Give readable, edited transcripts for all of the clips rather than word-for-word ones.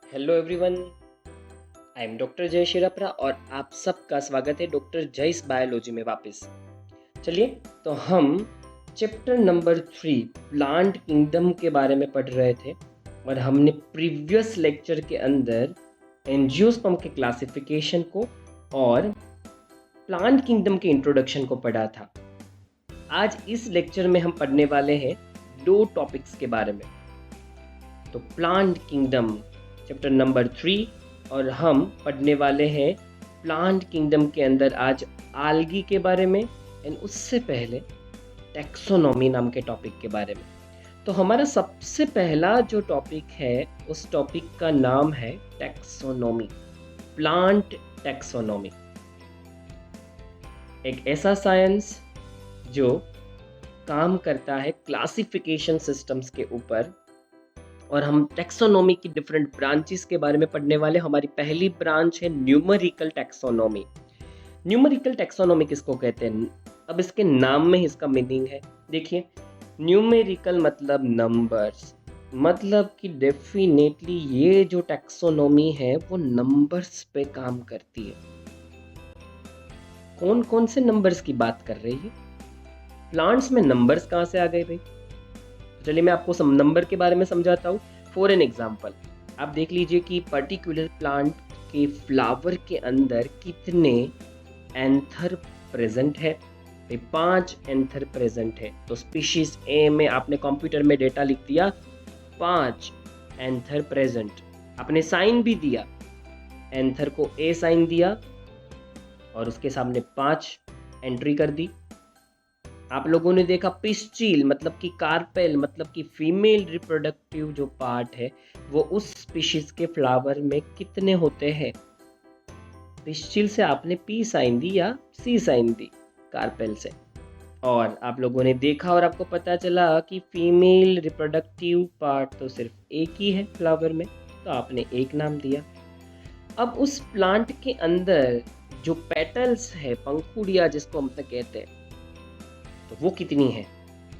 Hello everyone, I am doctor जय शिरापरा और आप सबका स्वागत है डॉक्टर जयस बायोलॉजी में वापस। चलिए, तो हम चैप्टर नंबर 3 प्लांट किंगडम के बारे में पढ़ रहे थे और हमने प्रीवियस लेक्चर के अंदर एंजियोस्पर्म के क्लासिफिकेशन को और प्लांट किंगडम के इंट्रोडक्शन को पढ़ा था। आज इस लेक्चर में हम पढ़ने वाले हैं दो टॉपिक्स के बारे में। तो प्लांट किंगडम चैप्टर नंबर 3 और हम पढ़ने वाले हैं प्लांट किंगडम के अंदर आज आल्गी के बारे में एंड उससे पहले टैक्सोनॉमी नाम के टॉपिक के बारे में। तो हमारा सबसे पहला जो टॉपिक है उस टॉपिक का नाम है टैक्सोनॉमी, प्लांट टैक्सोनॉमी। एक ऐसा साइंस जो काम करता है क्लासिफिकेशन सिस्टम्स के ऊपर और हम टैक्सोनॉमी की डिफरेंट ब्रांचेस के बारे में पढ़ने वाले। हमारी पहली ब्रांच है न्यूमेरिकल टैक्सोनॉमी। न्यूमेरिकल टैक्सोनॉमी किसको कहते हैं? अब इसके नाम में इसका मीनिंग है। देखिए, न्यूमेरिकल मतलब नंबर्स, मतलब कि डेफिनेटली ये जो टैक्सोनॉमी है वो नंबर्स पे काम करती है। कौन कौन से नंबर्स की बात कर रही है? प्लांट्स में नंबर्स कहाँ से आ गए भाई? चलिए मैं आपको सम नंबर के बारे में समझाता हूँ। फॉर एन एग्जाम्पल, आप देख लीजिए कि पर्टिकुलर प्लांट के फ्लावर के अंदर कितने एंथर प्रेजेंट है। 5 एंथर प्रेजेंट है। तो स्पीशीज ए में आपने कंप्यूटर में डेटा लिख दिया 5 एंथर प्रेजेंट, आपने साइन भी दिया, एंथर को ए साइन दिया और उसके सामने 5 एंट्री कर दी। आप लोगों ने देखा पिस्चिल मतलब कि कार्पेल मतलब कि फीमेल रिप्रोडक्टिव जो पार्ट है वो उस स्पीशीज के फ्लावर में कितने होते हैं। पिस्चिल से आपने पी साइन दी या सी साइन दी कार्पेल से, और आप लोगों ने देखा और आपको पता चला कि फीमेल रिप्रोडक्टिव पार्ट तो सिर्फ एक ही है फ्लावर में, तो आपने एक नाम दिया। अब उस प्लांट के अंदर जो पेटल्स है, पंखुड़ियाँ जिसको हम कहते हैं, तो वो कितनी है?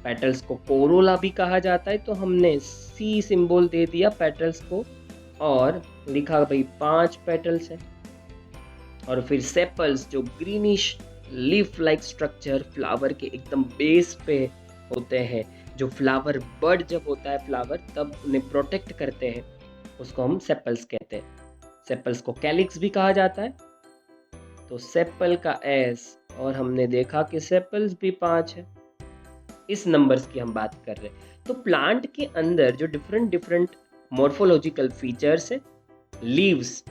पेटल्स को कोरोला भी कहा जाता है, तो हमने सी सिंबल दे दिया पेटल्स को और लिखा भाई 5 पेटल्स है। और फिर सेपल्स जो greenish leaf like structure flower के एकदम बेस पे होते हैं, जो फ्लावर बड जब होता है फ्लावर तब उन्हें प्रोटेक्ट करते हैं, उसको हम सेपल्स कहते हैं। सेपल्स को कैलिक्स भी कहा जाता है। तो सेपल का एस, और हमने देखा कि सेपल्स भी 5 है। इस नंबर्स की हम बात कर रहे हैं। तो प्लांट के अंदर जो डिफरेंट डिफरेंट मॉर्फोलॉजिकल फीचर्स है, लीव्स,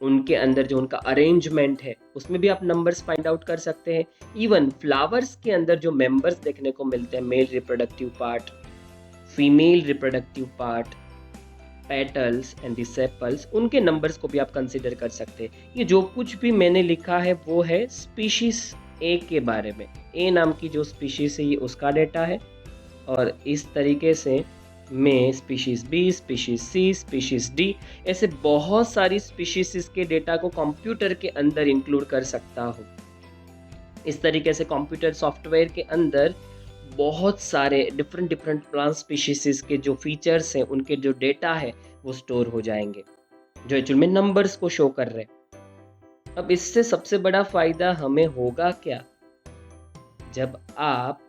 उनके अंदर जो उनका अरेंजमेंट है उसमें भी आप नंबर्स फाइंड आउट कर सकते हैं। इवन फ्लावर्स के अंदर जो मेंबर्स देखने को मिलते हैं, male reproductive part, female reproductive part, petals and the sepals, उनके नंबर्स को भी आप कंसीडर कर सकते हैं। ये जो कुछ भी मैंने लिखा है वो है स्पीशीज ए के बारे में। ए नाम की जो स्पीशीज है ये उसका डेटा है, और इस तरीके से मैं स्पीशीज बी, स्पीशीज सी, स्पीशीज डी, ऐसे बहुत सारी स्पीशीज के डेटा को कंप्यूटर के अंदर इंक्लूड कर सकता हूँ। इस तरीके से कंप्यूटर सॉफ्टवेयर के अंदर बहुत सारे डिफरेंट डिफरेंट प्लांट स्पीशीज के जो फीचर्स हैं, उनके जो डेटा है वो स्टोर हो जाएंगे, जो एक्चुअल में नंबर्स को शो कर रहे हैं। अब इससे सबसे बड़ा फायदा हमें होगा क्या? जब आप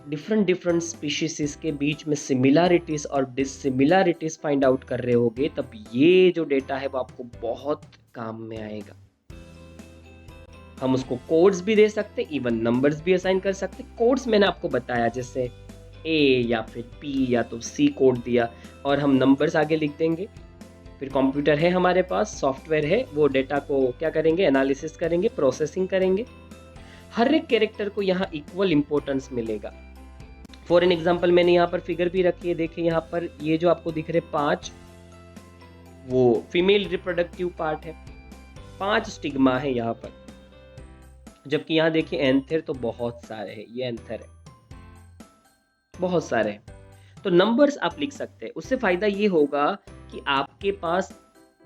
डिफरेंट डिफरेंट स्पीशीज के बीच में सिमिलैरिटीज और डिससिमिलैरिटीज फाइंड आउट कर रहे होगे, तब ये जो डेटा है वो आपको बहुत काम में आएगा। हम उसको कोड्स भी दे सकते, इवन नंबर्स भी असाइन कर सकते। कोड्स मैंने आपको बताया, जैसे ए या फिर पी या तो सी कोड दिया और हम नंबर्स आगे लिख देंगे। फिर कंप्यूटर है हमारे पास, सॉफ्टवेयर है, वो डेटा को क्या करेंगे? एनालिसिस करेंगे, प्रोसेसिंग करेंगे। हर एक कैरेक्टर को यहाँ इक्वल इंपॉर्टेंस मिलेगा। फॉर एन एग्जाम्पल मैंने यहाँ पर फिगर भी रखी है, देखिए यहाँ पर ये जो आपको दिख रहे 5, वो फीमेल रिप्रोडक्टिव पार्ट है, 5 स्टिग्मा है यहाँ पर, जबकि यहाँ देखिए एंथर तो बहुत सारे हैं, ये एंथर है, बहुत सारे हैं। तो नंबर्स आप लिख सकते हैं। उससे फायदा ये होगा कि आपके पास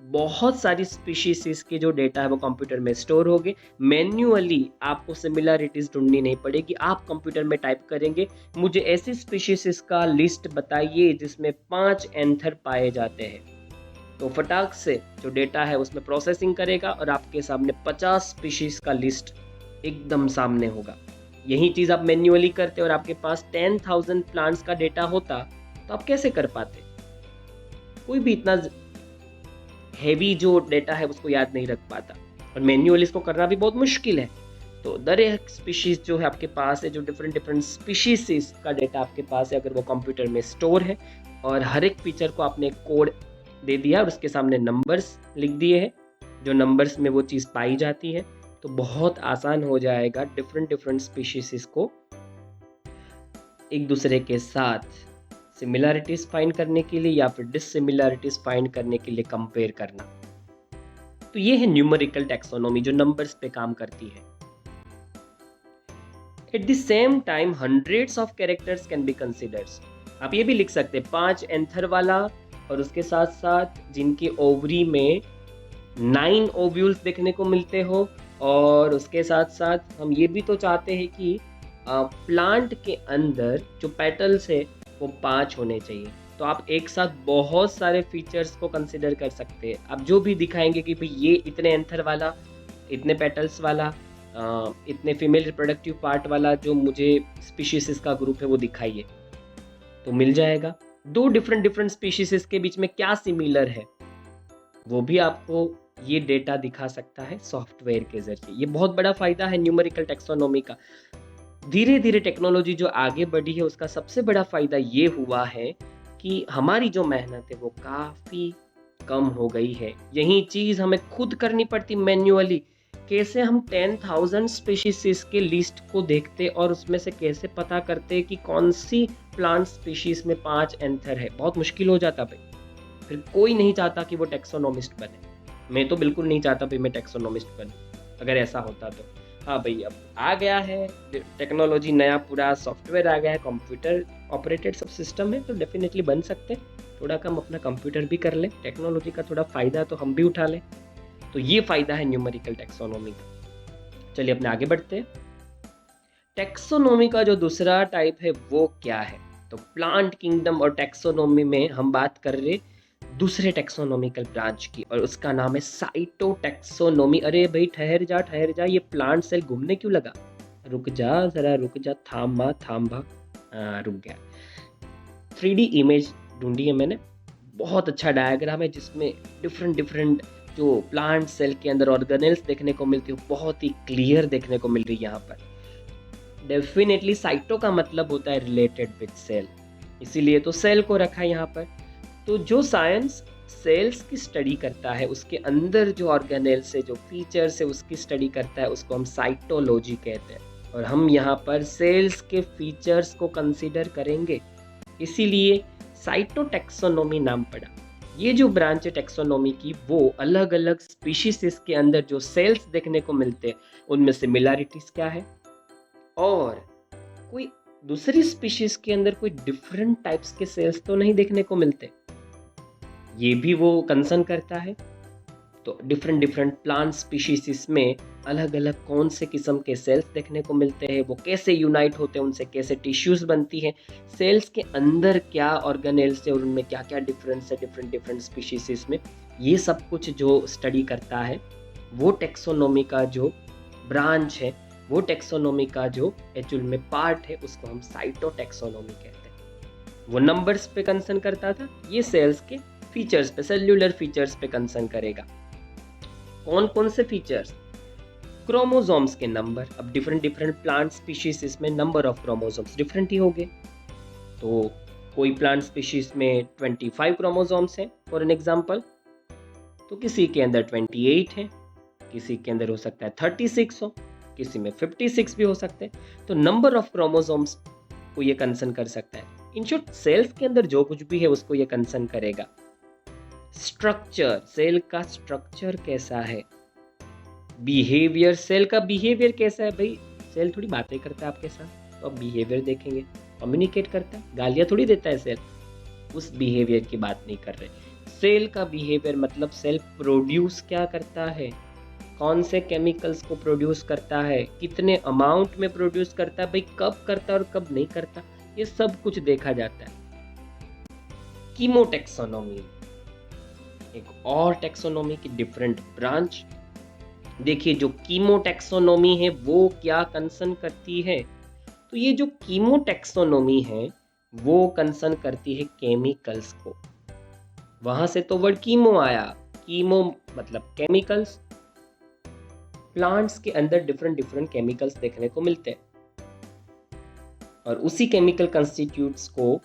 बहुत सारी स्पीशीज के जो डेटा है वो कंप्यूटर में स्टोर होंगे। मैन्युअली आपको सिमिलैरिटीज ढूंढनी नहीं पड़ेगी। आप कंप्यूटर में टाइप करेंगे, मुझे ऐसी स्पीशीज का लिस्ट बताइए जिसमें 5 एंथर पाए जाते हैं, तो फटाक से जो डेटा है उसमें प्रोसेसिंग करेगा और आपके सामने 50 स्पीशीज का लिस्ट एकदम सामने होगा। यही चीज़ आप मैन्युअली करते और आपके पास 10,000 प्लांट्स का डेटा होता तो आप कैसे कर पाते? कोई भी इतना हैवी जो डेटा है उसको याद नहीं रख पाता और मैन्युअली इसको करना भी बहुत मुश्किल है। तो दर एक स्पीशीज जो है आपके पास है, जो डिफरेंट डिफरेंट स्पीशीज का डेटा आपके पास है, अगर वो कंप्यूटर में स्टोर है और हर एक फीचर को आपने कोड दे दिया और उसके सामने नंबर्स लिख दिए हैं, जो नंबर्स में वो चीज़ पाई जाती है, तो बहुत आसान हो जाएगा डिफरेंट डिफरेंट स्पीशीज को एक दूसरे के साथ सिमिलैरिटीज फाइंड करने के लिए या फिर डिससिमिलैरिटीज फाइंड करने के लिए कंपेयर करना। तो ये है न्यूमेरिकल टैक्सोनॉमी जो नंबर्स पे काम करती है। At the same time hundreds of characters can be considered. आप ये भी लिख सकते हैं 5 एंथर वाला और उसके साथ साथ जिनके ओवरी में 9 ओव्यूल्स देखने को मिलते हो, और उसके साथ साथ हम ये भी तो चाहते हैं कि प्लांट के अंदर जो पेटल्स है वो 5 होने चाहिए। तो आप एक साथ बहुत सारे फीचर्स को कंसिडर कर सकते हैं। आप जो भी दिखाएंगे कि भाई ये इतने एंथर वाला, इतने पेटल्स वाला, इतने फीमेल रिप्रोडक्टिव पार्ट वाला जो मुझे स्पीशीज का ग्रुप है वो दिखाइए, तो मिल जाएगा। दो डिफरेंट डिफरेंट स्पीशीज के बीच में क्या सिमिलर है वो भी आपको ये डेटा दिखा सकता है सॉफ्टवेयर के जरिए। ये बहुत बड़ा फायदा है न्यूमेरिकल टैक्सोनॉमी का। धीरे धीरे टेक्नोलॉजी जो आगे बढ़ी है उसका सबसे बड़ा फायदा ये हुआ है कि हमारी जो मेहनत है वो काफ़ी कम हो गई है। यही चीज़ हमें खुद करनी पड़ती मैन्युअली। कैसे हम 10,000 स्पीशीज के लिस्ट को देखते और उसमें से कैसे पता करते कि कौन सी प्लांट स्पीशीज में 5 एंथर है, बहुत मुश्किल हो जाता भाई। फिर कोई नहीं चाहता कि वो टैक्सोनॉमिस्ट बने। मैं तो बिल्कुल नहीं चाहता भाई मैं टैक्सोनॉमिस्ट बनूं अगर ऐसा होता तो। हाँ भाई, अब आ गया है टेक्नोलॉजी, नया पूरा सॉफ्टवेयर आ गया है, कंप्यूटर ऑपरेटेड सब सिस्टम है, तो डेफिनेटली बन सकते हैं। थोड़ा कम अपना कंप्यूटर भी कर ले, टेक्नोलॉजी का थोड़ा फ़ायदा तो हम भी उठा लें। तो ये फ़ायदा है न्यूमेरिकल टैक्सोनॉमी का। चलिए अपने आगे बढ़ते हैं। टैक्सोनॉमी का जो दूसरा टाइप है वो क्या है? तो प्लांट किंगडम और टैक्सोनॉमी में हम बात कर रहे दूसरे टैक्सोनॉमिकल ब्रांच की, और उसका नाम है साइटोटैक्सोनॉमी। अरे भाई ठहर जा, ये प्लांट सेल घूमने क्यों लगा? रुक जा जरा, रुक जा, थाम। रुक गया। 3D इमेज ढूंढी है मैंने, बहुत अच्छा डायग्राम है जिसमें डिफरेंट डिफरेंट जो प्लांट सेल के अंदर ऑर्गेनेल्स देखने को मिलती है, बहुत ही क्लियर देखने को मिल रही है यहाँ पर। डेफिनेटली साइटो का मतलब होता है रिलेटेड विद सेल, इसीलिए तो सेल को रखा है यहाँ पर। तो जो साइंस सेल्स की स्टडी करता है, उसके अंदर जो ऑर्गेनेल्स है, जो फीचर्स है, उसकी स्टडी करता है, उसको हम साइटोलॉजी कहते हैं। और हम यहाँ पर सेल्स के फीचर्स को कंसीडर करेंगे, इसीलिए साइटोटैक्सोनॉमी नाम पड़ा। ये जो ब्रांच है टैक्सोनॉमी की, वो अलग अलग स्पीशीज के अंदर जो सेल्स देखने को मिलते हैं उनमें सिमिलैरिटीज क्या है, और कोई दूसरी स्पीशीज के अंदर कोई डिफरेंट टाइप्स के सेल्स तो नहीं देखने को मिलते, ये भी वो कंसर्न करता है। तो डिफरेंट डिफरेंट प्लांट स्पीशीज में अलग अलग कौन से किस्म के सेल्स देखने को मिलते हैं, वो कैसे यूनाइट होते हैं, उनसे कैसे टिश्यूज बनती हैं, सेल्स के अंदर क्या ऑर्गेनेल्स है और उनमें क्या क्या डिफरेंस है डिफरेंट डिफरेंट स्पीशीज में, ये सब कुछ जो स्टडी करता है वो टैक्सोनॉमी का जो ब्रांच है, वो टैक्सोनॉमी का जो एक्चुअल में पार्ट है, उसको हम साइटोटैक्सोनॉमी कहते हैं। वो नंबर्स पे कंसर्न करता था, ये सेल्स के फीचर्स पे, सेल्यूलर फीचर्स पे कंसर्न करेगा। कौन कौन से फीचर्स? क्रोमोसोम्स के नंबर। अब डिफरेंट डिफरेंट प्लांट स्पीशीज इसमें नंबर ऑफ क्रोमोसोम्स डिफरेंट ही होंगे। तो कोई प्लांट स्पीशीज में 25 क्रोमोसोम्स हैं फॉर एन एग्जांपल, तो किसी के अंदर 28 है, किसी के अंदर हो सकता है 36 हो, किसी में 56 भी हो सकते हैं। तो नंबर ऑफ क्रोमोसोम्स को ये कंसर्न कर सकता है। इन शॉर्ट सेल्स के अंदर जो कुछ भी है उसको ये कंसर्न करेगा। स्ट्रक्चर, सेल का स्ट्रक्चर कैसा है। बिहेवियर, सेल का बिहेवियर कैसा है। भाई सेल थोड़ी बातें करता है आपके साथ, तो आप बिहेवियर देखेंगे, कम्युनिकेट करता है, गालियाँ थोड़ी देता है सेल, उस बिहेवियर की बात नहीं कर रहे। सेल का बिहेवियर मतलब सेल प्रोड्यूस क्या करता है, कौन से केमिकल्स को प्रोड्यूस करता है, कितने अमाउंट में प्रोड्यूस करता है, भाई कब करता है और कब नहीं करता, ये सब कुछ देखा जाता है। कीमोटैक्सोनॉमी, एक और टैक्सोनॉमी की डिफरेंट ब्रांच। देखिए जो कीमो टैक्सोनॉमी है वो क्या कंसर्न करती है, तो ये जो कीमो टैक्सोनॉमी है वो कंसर्न करती है केमिकल्स को। वहां से तो वर्ड कीमो आया, कीमो मतलब केमिकल्स। प्लांट्स के अंदर डिफरेंट डिफरेंट केमिकल्स देखने को मिलते हैं और उसी केमिकल कंस्टिट्यूट्स को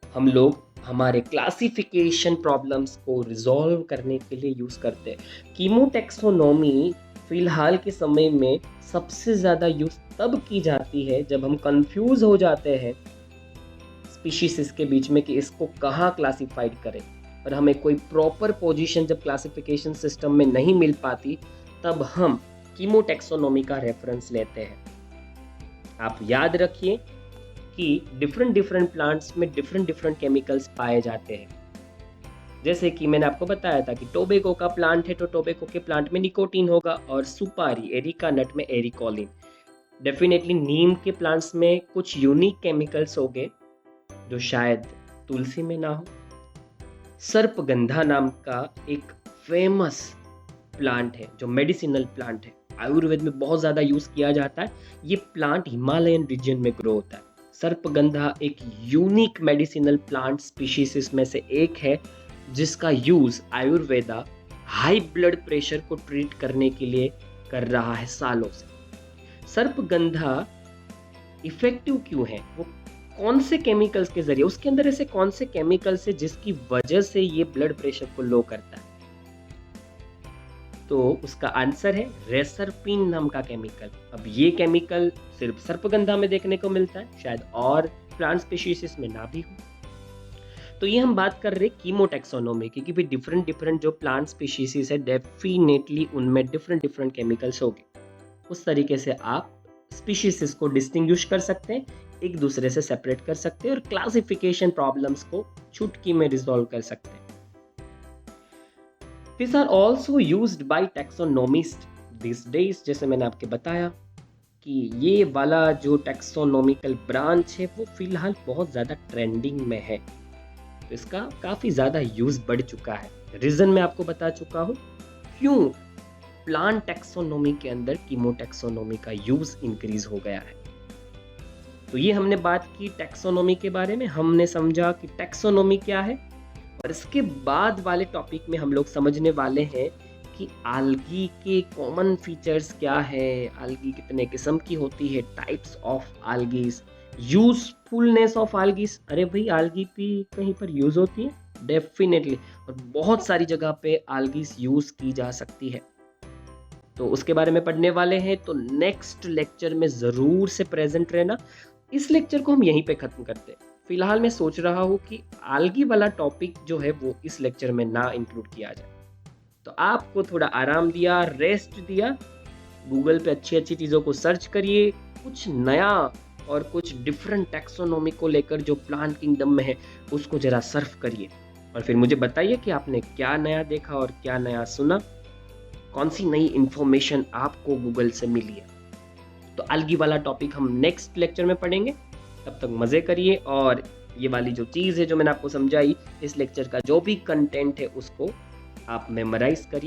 हम लोग हमारे क्लासिफिकेशन प्रॉब्लम्स को रिजॉल्व करने के लिए यूज करते हैं। कीमोटैक्सोनॉमी फिलहाल के समय में सबसे ज़्यादा यूज तब की जाती है जब हम कंफ्यूज हो जाते हैं स्पीशीज के बीच में कि इसको कहाँ क्लासिफाइड करें, और हमें कोई प्रॉपर पोजीशन जब क्लासिफिकेशन सिस्टम में नहीं मिल पाती तब हम कीमोटैक्सोनॉमी का रेफरेंस लेते हैं। आप याद रखिए कि डिफरेंट डिफरेंट प्लांट्स में डिफरेंट डिफरेंट केमिकल्स पाए जाते हैं। जैसे कि मैंने आपको बताया था कि टोबैको का प्लांट है तो टोबैको के प्लांट में निकोटीन होगा, और सुपारी एरिका नट में एरिकोलिन। डेफिनेटली नीम के प्लांट्स में कुछ यूनिक केमिकल्स होंगे जो शायद तुलसी में ना हो। सर्पगंधा नाम का एक फेमस प्लांट है जो मेडिसिनल प्लांट है, आयुर्वेद में बहुत ज़्यादा यूज किया जाता है। ये प्लांट हिमालयन रीजन में ग्रो होता है। सर्पगंधा एक यूनिक मेडिसिनल प्लांट स्पीशीज में से एक है जिसका use Ayurveda high blood pressure को ट्रीट करने के लिए कर रहा है सालों से। सर्पगंधा इफेक्टिव क्यों है, वो कौन से केमिकल्स के जरिए, उसके अंदर ऐसे कौन से केमिकल्स है जिसकी वजह से ये ब्लड प्रेशर को लो करता है, तो उसका आंसर है रेसरपिन नाम का केमिकल। अब ये केमिकल सिर्फ सर्पगंधा में देखने को मिलता है, शायद और प्लांट स्पीशीज में ना भी हो। तो ये हम बात कर रहे हैं कीमोटैक्सोनॉमी की, कि डिफरेंट डिफरेंट जो प्लांट स्पीशीज है डेफिनेटली उनमें डिफरेंट डिफरेंट केमिकल्स होंगे। उस तरीके से आप स्पीशीज को डिस्टिंग्विश कर सकते हैं, एक दूसरे से सेपरेट कर सकते हैं और क्लासिफिकेशन प्रॉब्लम्स को चुटकी में रिजॉल्व कर सकते हैं। These are also used by taxonomists these days। जैसे मैंने आपके बताया कि ये वाला जो टैक्सोनॉमिकल ब्रांच है वो फिलहाल बहुत ज़्यादा ट्रेंडिंग में है, तो इसका काफ़ी ज़्यादा यूज़ बढ़ चुका है। रीज़न मैं आपको बता चुका हूँ क्यों प्लांट टैक्सोनॉमी के अंदर कीमोटैक्सोनॉमी का यूज़ इंक्रीज हो गया है। तो ये हमने बात की टैक्सोनॉमी के बारे में, हमने समझा कि टैक्सोनॉमी क्या है, और इसके बाद वाले टॉपिक में हम लोग समझने वाले हैं कि आल्गी के कॉमन फीचर्स क्या है, आल्गी कितने किस्म की होती है, टाइप्स ऑफ आल्गीज, यूजफुलनेस ऑफ आल्गीज। अरे भाई आल्गी भी कहीं पर यूज होती है डेफिनेटली, और बहुत सारी जगह पे आल्गीज यूज की जा सकती है, तो उसके बारे में पढ़ने वाले हैं। तो नेक्स्ट लेक्चर में ज़रूर से प्रेजेंट रहना। इस लेक्चर को हम यहीं पे ख़त्म करते हैं। फिलहाल मैं सोच रहा हूँ कि आल्गी वाला टॉपिक जो है वो इस लेक्चर में ना इंक्लूड किया जाए। तो आपको थोड़ा आराम दिया, रेस्ट दिया, गूगल पे अच्छी अच्छी चीज़ों को सर्च करिए, कुछ नया और कुछ डिफरेंट टैक्सोनॉमी को लेकर जो प्लांट किंगडम में है उसको ज़रा सर्फ करिए, और फिर मुझे बताइए कि आपने क्या नया देखा और क्या नया सुना, कौन सी नई इन्फॉर्मेशन आपको गूगल से मिली है। तो आल्गी वाला टॉपिक हम नेक्स्ट लेक्चर में पढ़ेंगे। तब तक मज़े करिए, और ये वाली जो चीज़ है जो मैंने आपको समझाई, इस लेक्चर का जो भी कंटेंट है उसको आप मेमोराइज करिए।